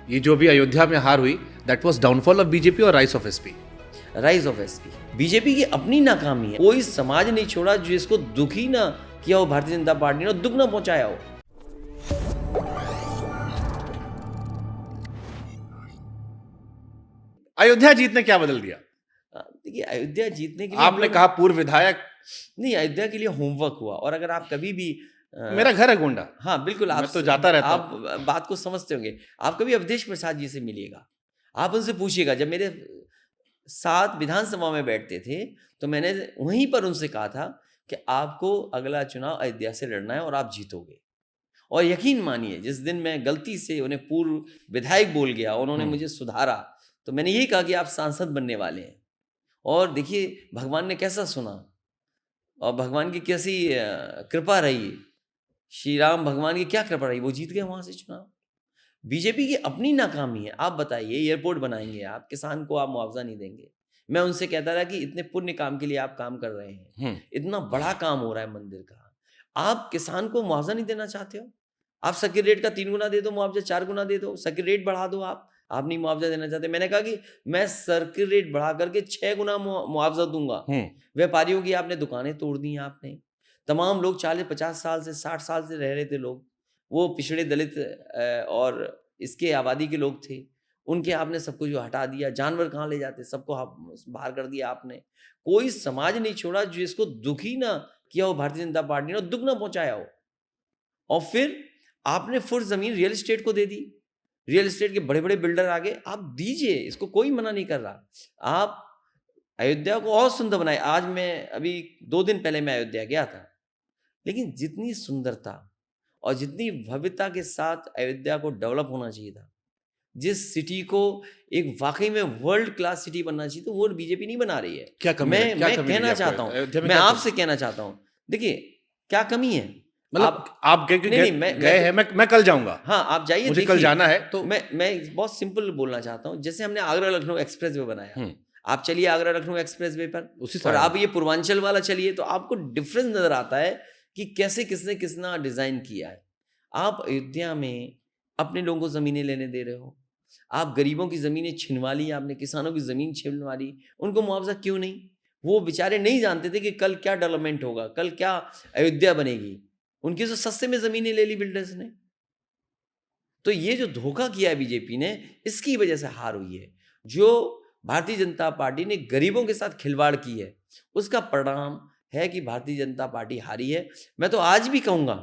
ये जो भी अयोध्या में हार हुई, that was downfall of BJP और rise of SP. Rise of SP. BJP की अपनी नाकामी है। कोई समाज नहीं छोड़ा जिसको दुखी ना किया हो भारतीय जनता पार्टी ने, दुख ना पहुंचाया हो। अयोध्या जीत ने क्या बदल दिया? देखिए, अयोध्या जीतने के लिए आपने कहा पूर्व विधायक, नहीं, अयोध्या के लिए होमवर्क हुआ। और अगर आप कभी भी मेरा घर है गोंडा। हाँ बिल्कुल, आप मैं तो जाता रहता आप बात को समझते होंगे। आप कभी अवधेश प्रसाद जी से मिलिएगा, आप उनसे पूछिएगा। जब मेरे साथ विधानसभा में बैठते थे तो मैंने वहीं पर उनसे कहा था कि आपको अगला चुनाव अयोध्या से लड़ना है और आप जीतोगे। और यकीन मानिए, जिस दिन मैं गलती से उन्हें पूर्व विधायक बोल गया, उन्होंने मुझे सुधारा, तो मैंने यही कहा कि आप सांसद बनने वाले हैं। और देखिए भगवान ने कैसा सुना और भगवान की कैसी कृपा रही। श्री राम भगवान की क्या कृपा रही, वो जीत गए वहां से चुनाव। बीजेपी की अपनी नाकामी है। आप बताइए, एयरपोर्ट बनाएंगे आप, किसान को आप मुआवजा नहीं देंगे। मैं उनसे कहता रहा कि इतने पुण्य काम के लिए आप काम कर रहे हैं, इतना बड़ा काम हो रहा है मंदिर का, आप किसान को मुआवजा नहीं देना चाहते हो? आप सर्किट रेट का 3 गुना दे दो मुआवजा, 4 गुना दे दो, सर्किट रेट बढ़ा दो। आप नहीं मुआवजा देना चाहते। मैंने कहा कि मैं सर्किट रेट बढ़ा करके 6 गुना मुआवजा दूंगा। व्यापारियों की आपने दुकानें तोड़ दी हैं। आपने तमाम लोग 40-50 साल से 60 साल से रह रहे थे लोग, वो पिछड़े दलित और इसके आबादी के लोग थे, उनके आपने सब कुछ हटा दिया। जानवर कहाँ ले जाते, सबको बाहर कर दिया आपने। कोई समाज नहीं छोड़ा जिसको दुखी ना किया हो भारतीय जनता पार्टी ने, दुख ना पहुंचाया हो। और फिर आपने फुट जमीन रियल एस्टेट को दे दी। रियल एस्टेट के बड़े बड़े बिल्डर आगे, आप दीजिए, इसको कोई मना नहीं कर रहा। आप अयोध्या को और सुंदर बनाए। आज मैं अभी 2 दिन पहले मैं अयोध्या गया था, लेकिन जितनी सुंदरता और जितनी भव्यता के साथ अयोध्या को डेवलप होना चाहिए था, जिस सिटी को एक वाकई में वर्ल्ड क्लास सिटी बनना चाहिए, तो वो बीजेपी नहीं बना रही है। क्या कमी मैं है? क्या कमी कहना लगी चाहता आपको? हूँ, अयोध्या में मैं क्या आपसे कहना चाहता हूँ, देखिए क्या कमी है। मतलब आप गए हैं, मैं कल जाऊंगा। हाँ, आप जाइए, मुझे कल जाना है। तो मैं बहुत सिंपल बोलना चाहता हूँ। जैसे हमने आगरा लखनऊ एक्सप्रेस वे बनाया, आप चलिए आगरा लखनऊ एक्सप्रेस वे पर, उसी और आप ये पूर्वांचल वाला चलिए, तो आपको डिफरेंस नजर आता है कि कैसे किसने कितना डिजाइन किया है। आप अयोध्या में अपने लोगों को जमीनें लेने दे रहे हो, आप गरीबों की जमीनें छिनवा ली, आपने किसानों की जमीन छिनवा ली। उनको मुआवजा क्यों नहीं? वो बेचारे नहीं जानते थे कि कल क्या डेवलपमेंट होगा, कल क्या अयोध्या बनेगी। उनकी तो सस्ते में जमीनें ले ली बिल्डर्स ने। तो ये जो धोखा किया है बीजेपी ने, इसकी वजह से हार हुई है। जो भारतीय जनता पार्टी ने गरीबों के साथ खिलवाड़ की है, उसका परिणाम है कि भारतीय जनता पार्टी हारी है। मैं तो आज भी कहूंगा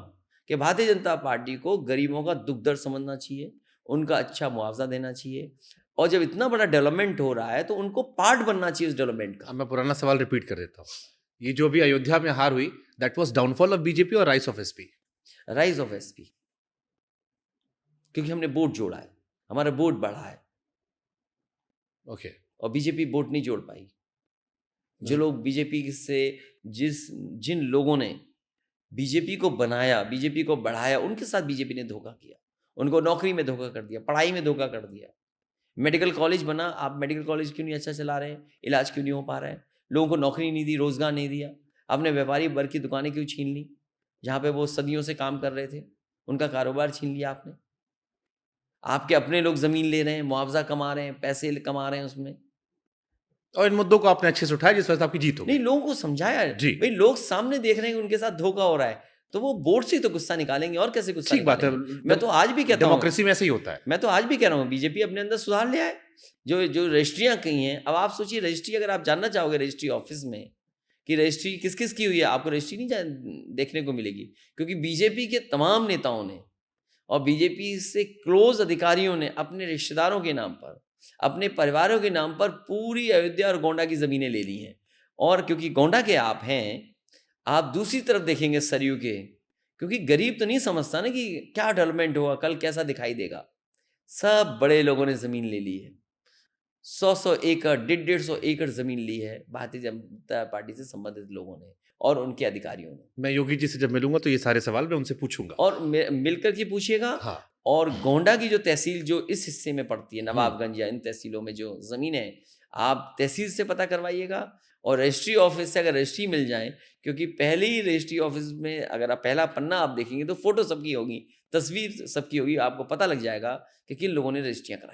कि भारतीय जनता पार्टी को गरीबों का दुख दर्द समझना चाहिए, उनका अच्छा मुआवजा देना चाहिए, और जब इतना बड़ा डेवलपमेंट हो रहा है तो उनको पार्ट बनना चाहिए उस डेवलपमेंट का। मैं पुराना सवाल रिपीट कर देता हूँ। ये जो भी अयोध्या में हार हुई, that was downfall of BJP और rise of SP. Rise of SP, क्योंकि हमने वोट जोड़ा है, हमारा वोट बढ़ा है। ओके। और बीजेपी वोट नहीं जोड़ पाई। जो लोग बीजेपी से जिन लोगों ने बीजेपी को बनाया, बीजेपी को बढ़ाया, उनके साथ बीजेपी ने धोखा किया। उनको नौकरी में धोखा कर दिया, पढ़ाई में धोखा कर दिया। मेडिकल कॉलेज बना, आप मेडिकल कॉलेज क्यों नहीं अच्छा चला रहे हैं? इलाज क्यों नहीं हो पा रहा है? लोगों को नौकरी नहीं दी, रोजगार नहीं दिया। आपने व्यापारी वर्ग की दुकानें क्यों छीन ली? जहाँ पे वो सदियों से काम कर रहे थे, उनका कारोबार छीन लिया आपने। आपके अपने लोग जमीन ले रहे हैं, मुआवजा कमा रहे हैं, पैसे कमा रहे हैं उसमें। और इन मुद्दों को आपने अच्छे से उठाया, जिस वजह से आपकी जीत हो गई। नहीं, लोगों को समझाया जी। भाई, लोग सामने देख रहे हैं कि उनके साथ धोखा हो रहा है, तो वो वोट से ही तो गुस्सा निकालेंगे, और कैसे गुस्सा ठीक बात है। निकालेंगे? मैं तो आज भी कहता हूँ, डेमोक्रेसी में ऐसे ही होता है। मैं तो आज भी कह रहा हूँ, बीजेपी अपने अंदर सुधार ले आए। जो रजिस्ट्रियाँ कही हैं, अब आप सोचिए, रजिस्ट्री अगर आप जानना चाहोगे रजिस्ट्री ऑफिस में कि रजिस्ट्री किस किस की हुई है, आपको रजिस्ट्री नहीं देखने को मिलेगी। क्योंकि बीजेपी के तमाम नेताओं ने और बीजेपी से क्लोज अधिकारियों ने अपने रिश्तेदारों के नाम पर, अपने परिवारों के नाम पर पूरी अयोध्या और गोंडा की ज़मीनें ले ली हैं। और क्योंकि गोंडा के आप हैं, आप दूसरी तरफ देखेंगे सरयू के, क्योंकि गरीब तो नहीं समझता ना कि क्या डेवलपमेंट होगा, कल कैसा दिखाई देगा। सब बड़े लोगों ने ज़मीन ले ली है, 100 एकड़, 150 एकड़ ज़मीन ली है भारतीय जनता पार्टी से संबंधित लोगों ने और उनके अधिकारियों ने। मैं योगी जी से जब मिलूंगा तो ये सारे सवाल मैं उनसे पूछूंगा, और मिलकर के पूछिएगा। हाँ। और गोंडा की जो तहसील जो इस हिस्से में पड़ती है, नवाबगंज या इन तहसीलों में जो ज़मीन है, आप तहसील से पता करवाइएगा। और रजिस्ट्री ऑफिस से अगर रजिस्ट्री मिल जाए, क्योंकि पहले ही रजिस्ट्री ऑफिस में अगर आप पहला पन्ना आप देखेंगे तो फोटो सबकी होगी, तस्वीर सबकी होगी, आपको पता लग जाएगा कि किन लोगों ने रजिस्ट्रियाँ कराई।